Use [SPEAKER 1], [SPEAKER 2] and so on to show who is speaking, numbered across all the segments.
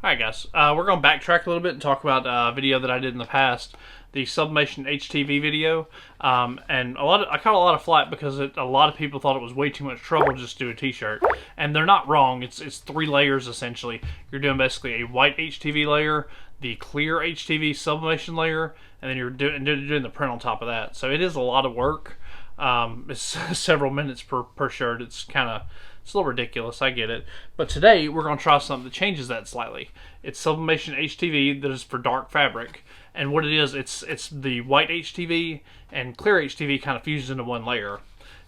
[SPEAKER 1] Alright guys, we're going to backtrack a little bit and talk about a video that I did in the past, the Sublimation HTV video, and I caught a lot of flack because a lot of people thought it was way too much trouble just to do a t-shirt, and they're not wrong. It's 3 layers essentially. You're doing basically a white HTV layer, the clear HTV sublimation layer, and then you're doing the print on top of that. So it is a lot of work. It's several minutes per shirt. It's a little ridiculous, I get it. But today, we're going to try something that changes that slightly. It's Sublimation HTV that is for dark fabric. And what it is, it's the white HTV and clear HTV kind of fused into one layer.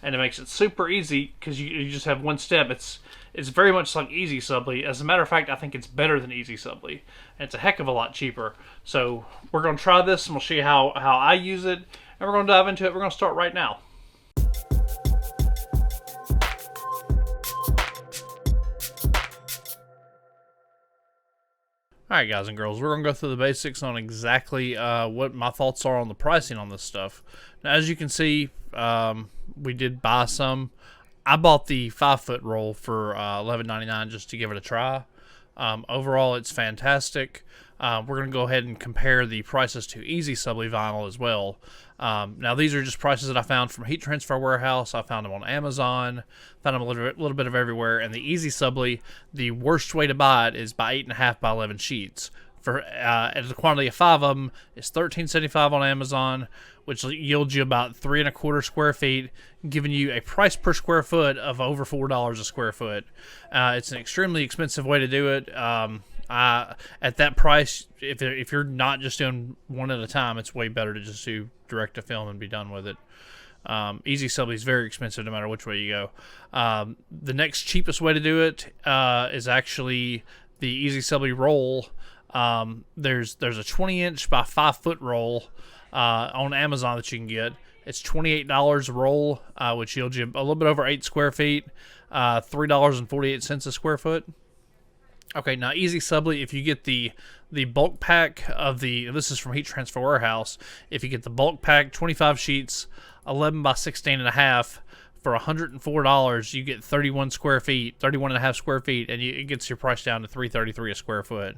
[SPEAKER 1] And it makes it super easy because you just have one step. It's very much like Easy Subli. As a matter of fact, I think it's better than Easy Subli. And it's a heck of a lot cheaper. So we're going to try this and we'll show you how I use it. And we're going to dive into it. We're going to start right now. Alright guys and girls, we're going to go through the basics on exactly what my thoughts are on the pricing on this stuff. Now as you can see, we did buy some. I bought the 5-foot roll for $11.99 just to give it a try. Overall it's fantastic. We're going to go ahead and compare the prices to Easy Subli vinyl as well. Now these are just prices that I found from Heat Transfer Warehouse. I found them on Amazon, found them a little bit of everywhere. And the Easy Subli, the worst way to buy it is by 8.5 by 11 sheets. For at the quantity of 5 of them, it's $13.75 on Amazon, which yields you about 3 1/4 square feet, giving you a price per square foot of over $4 a square foot. It's an extremely expensive way to do it. At that price, if you're not just doing one at a time, it's way better to just do direct to film and be done with it. Easy Subli is very expensive no matter which way you go. The next cheapest way to do it is actually the Easy Subli roll. There's a 20-inch by 5-foot roll on Amazon that you can get. It's $28 a roll, which yields you a little bit over 8 square feet, $3.48 a square foot. Okay, now Easy Subli, if you get the bulk pack of this is from Heat Transfer Warehouse. If you get the bulk pack, 25 sheets, 11 by 16.5 for $104, you get 31 square feet, 31.5 square feet, and it gets your price down to $3.33 a square foot.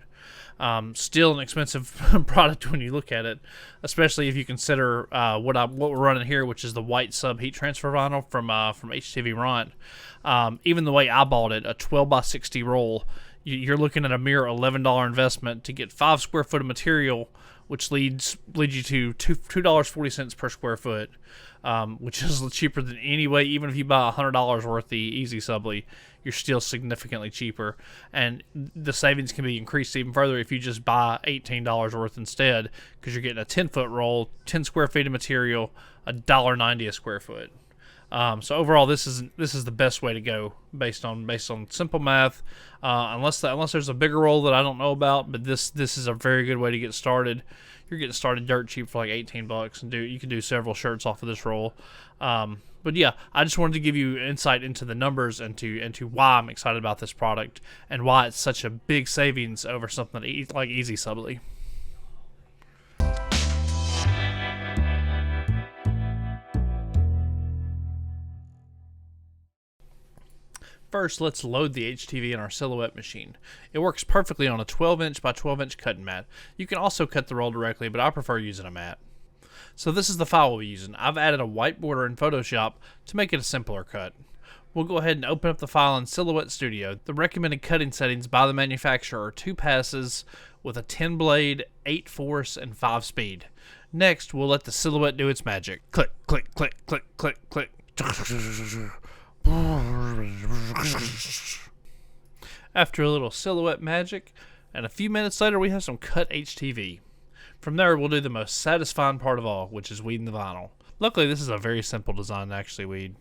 [SPEAKER 1] Still an expensive product when you look at it, especially if you consider what we're running here, which is the white sub heat transfer vinyl from HTVRont. Even the way I bought it, a 12 by 60 roll. You're looking at a mere $11 investment to get 5 square foot of material, which leads you to $2.40 per square foot, which is cheaper than any way. Even if you buy $100 worth the Easy Subli, you're still significantly cheaper. And the savings can be increased even further if you just buy $18 worth instead, because you're getting a 10-foot roll, 10 square feet of material, $1.90 a square foot. So overall, this is the best way to go based on simple math. Unless there's a bigger roll that I don't know about, but this is a very good way to get started. You're getting started dirt cheap for like $18, and you can do several shirts off of this roll. But yeah, I just wanted to give you insight into the numbers and to why I'm excited about this product and why it's such a big savings over something like Easy Subli. First, let's load the HTV in our silhouette machine. It works perfectly on a 12-inch by 12-inch cutting mat. You can also cut the roll directly, but I prefer using a mat. So this is the file we'll be using. I've added a white border in Photoshop to make it a simpler cut. We'll go ahead and open up the file in Silhouette Studio. The recommended cutting settings by the manufacturer are 2 passes with a 10 blade, 8 force, and 5 speed. Next, we'll let the silhouette do its magic. Click, click, click, click, click, click. After a little silhouette magic, and a few minutes later we have some cut HTV. From there we'll do the most satisfying part of all, which is weeding the vinyl. Luckily this is a very simple design to actually weed.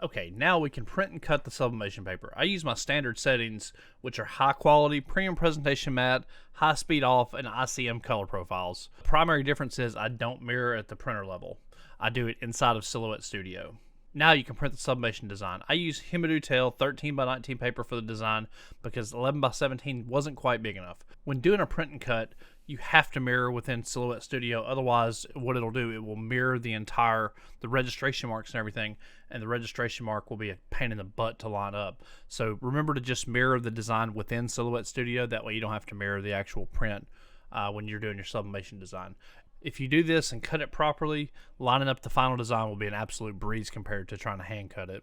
[SPEAKER 1] Okay, now we can print and cut the sublimation paper. I use my standard settings, which are high quality, premium presentation matte, high speed off, and ICM color profiles. The primary difference is I don't mirror at the printer level. I do it inside of Silhouette Studio. Now you can print the sublimation design. I use Himadutel 13x19 paper for the design because 11x17 wasn't quite big enough. When doing a print and cut, you have to mirror within Silhouette Studio. Otherwise, what it'll do, it will mirror the registration marks and everything, and the registration mark will be a pain in the butt to line up. So remember to just mirror the design within Silhouette Studio. That way you don't have to mirror the actual print when you're doing your sublimation design. If you do this and cut it properly, lining up the final design will be an absolute breeze compared to trying to hand cut it.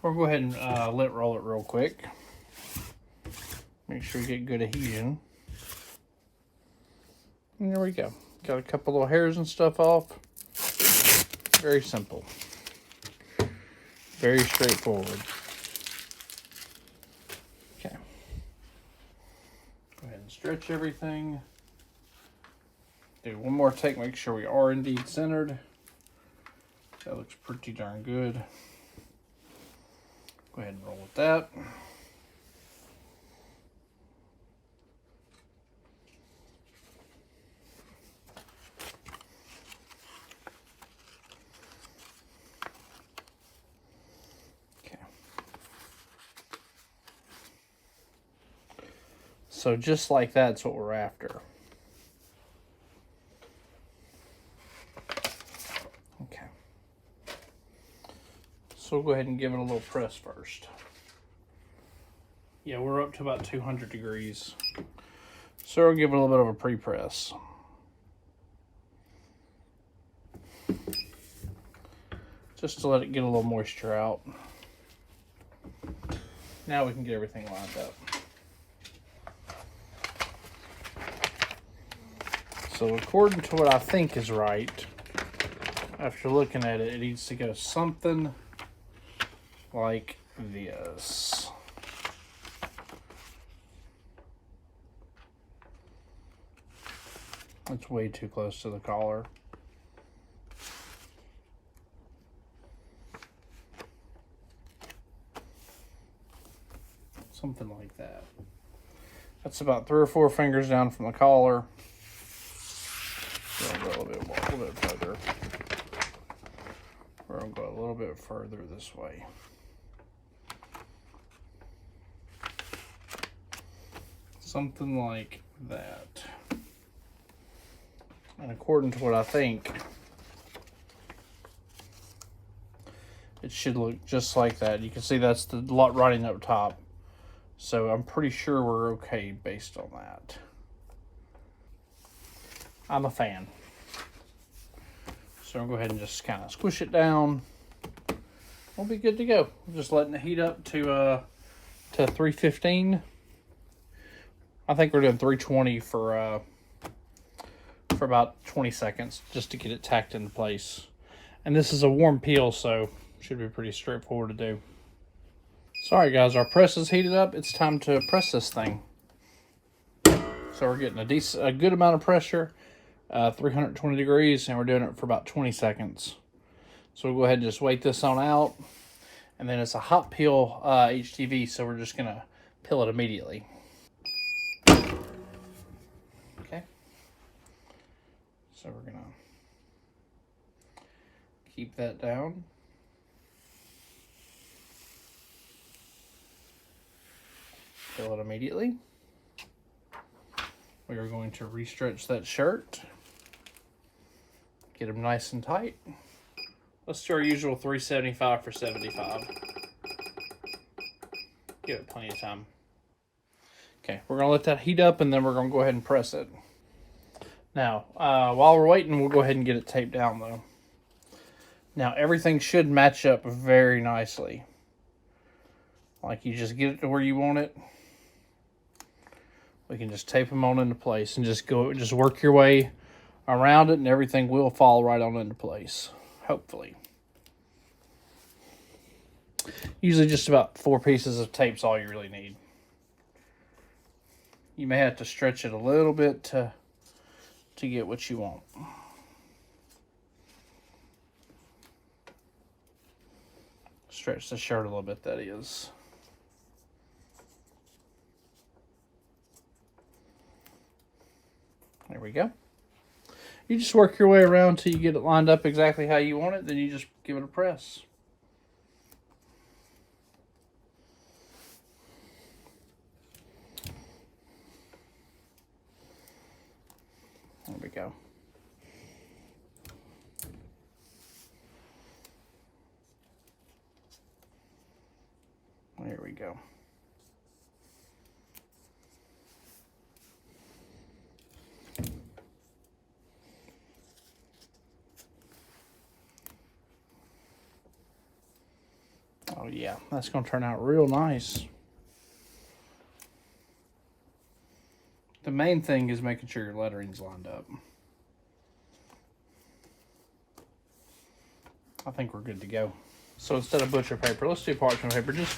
[SPEAKER 1] We'll go ahead and lint roll it real quick. Make sure you get good adhesion. And there we go. Got a couple little hairs and stuff off. Very simple. Very straightforward. Okay. Go ahead and stretch everything. Do one more take, make sure we are indeed centered. That looks pretty darn good. Go ahead and roll with that. Okay. So just like that's what we're after. Okay. So we'll go ahead and give it a little press first. Yeah, we're up to about 200 degrees. So we'll give it a little bit of a pre-press. Just to let it get a little moisture out. Now we can get everything lined up. So according to what I think is right, after looking at it, it needs to go something like this. That's way too close to the collar. Something like that. That's about 3 or 4 fingers down from the collar. We'll go a little bit further. We're going to go a little bit further this way. Something like that. And according to what I think, it should look just like that. You can see that's the lot writing up top. So I'm pretty sure we're okay based on that. I'm a fan. So I'll go ahead and just kind of squish it down. We'll be good to go. We're just letting it heat up to 315. I think we're doing 320 for about 20 seconds just to get it tacked into place. And this is a warm peel, so should be pretty straightforward to do. Sorry guys, our press is heated up. It's time to press this thing. So we're getting a good amount of pressure, 320 degrees, and we're doing it for about 20 seconds. So we'll go ahead and just wait this on out. And then it's a hot peel HTV, so we're just gonna peel it immediately. Okay. So we're gonna keep that down. Peel it immediately. We are going to restretch that shirt. Get them nice and tight. Let's do our usual 375 for 75. Give it plenty of time. Okay, we're gonna let that heat up and then we're gonna go ahead and press it. Now, while we're waiting, we'll go ahead and get it taped down though. Now, everything should match up very nicely. Like you just get it to where you want it. We can just tape them on into place and just work your way around it and everything will fall right on into place, hopefully. Usually just about 4 pieces of tape's all you really need. You may have to stretch it a little bit to get what you want. Stretch the shirt a little bit, that is. we go. You just work your way around until you get it lined up exactly how you want it. Then you just give it a press. There we go. There we go. Oh yeah, that's going to turn out real nice. The main thing is making sure your lettering's lined up. I think we're good to go. So instead of butcher paper, let's do parchment paper, just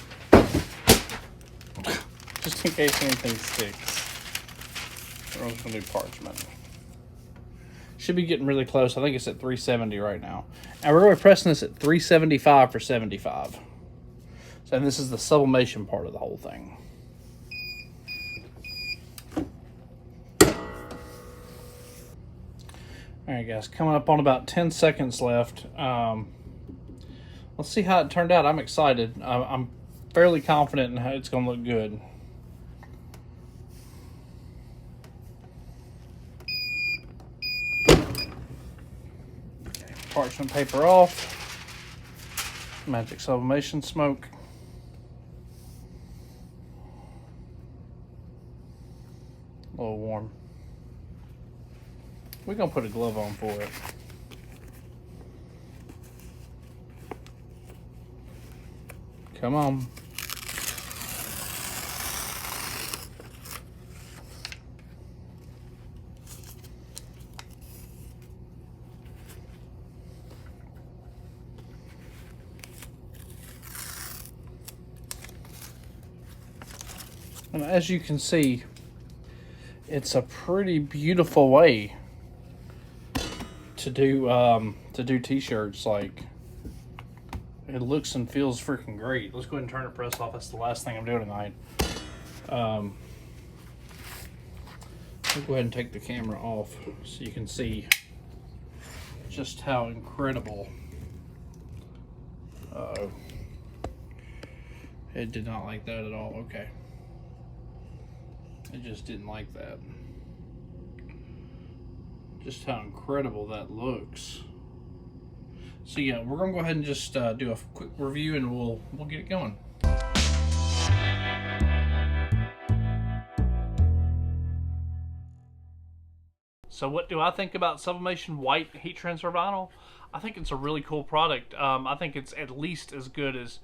[SPEAKER 1] in case anything sticks. We're just gonna do parchment. Should be getting really close. I think it's at 370 right now. And we're gonna be pressing this at 375 for 75. So this is the sublimation part of the whole thing. All right, guys, coming up on about 10 seconds left. Let's see how it turned out. I'm excited. I'm fairly confident in how it's going to look good. Okay, parchment paper off. Magic sublimation smoke. A little warm. We're going to put a glove on for it. Come on. And as you can see, it's a pretty beautiful way to do t-shirts. Like, it looks and feels freaking great. Let's go ahead and turn the press off. That's the last thing I'm doing tonight. I'll go ahead and take the camera off so you can see just how incredible. Uh-oh. It did not like that at all. Okay. It just didn't like that. Just how incredible that looks. So yeah, we're gonna go ahead and just do a quick review, and we'll get it going. So what do I think about sublimation white heat transfer vinyl? I think it's a really cool product. I think it's at least as good as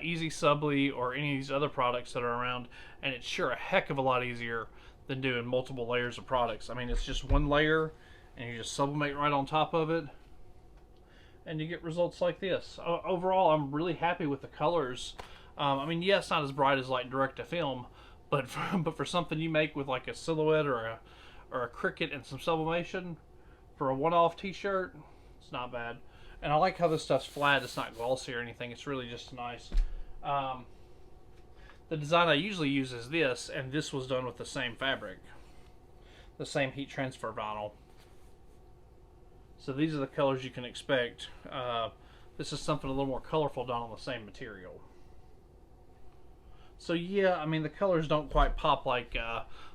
[SPEAKER 1] Easy Subli or any of these other products that are around, and it's sure a heck of a lot easier than doing multiple layers of products. I mean, it's just one layer, and you just sublimate right on top of it, and you get results like this. Overall, I'm really happy with the colors. I mean, yeah, it's not as bright as like direct to film, but for something you make with like a silhouette or a cricket and some sublimation for a one-off t-shirt, it's not bad. And I like how this stuff's flat. It's not glossy or anything. It's really just nice. The design I usually use is this, and this was done with the same fabric, the same heat transfer vinyl. So these are the colors you can expect. This is something a little more colorful done on the same material. So yeah, I mean, the colors don't quite pop like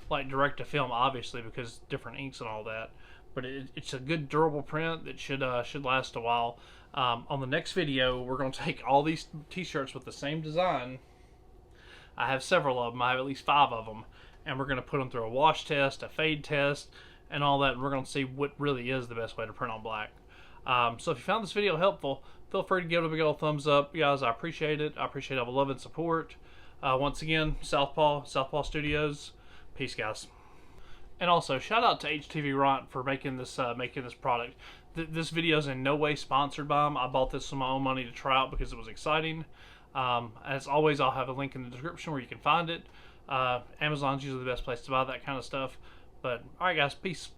[SPEAKER 1] direct to film, obviously, because different inks and all that. But it's a good durable print that should last a while. On the next video, we're going to take all these t-shirts with the same design. I have several of them. I have at least 5 of them. And we're going to put them through a wash test, a fade test, and all that. And we're going to see what really is the best way to print on black. So if you found this video helpful, feel free to give it a big old thumbs up. Guys, I appreciate it. I appreciate all the love and support. Once again, Southpaw Studios. Peace, guys. And also, shout out to HTVRont for making this product. This video is in no way sponsored by them. I bought this with my own money to try out because it was exciting. As always, I'll have a link in the description where you can find it. Amazon's usually the best place to buy that kind of stuff. But, alright guys, peace.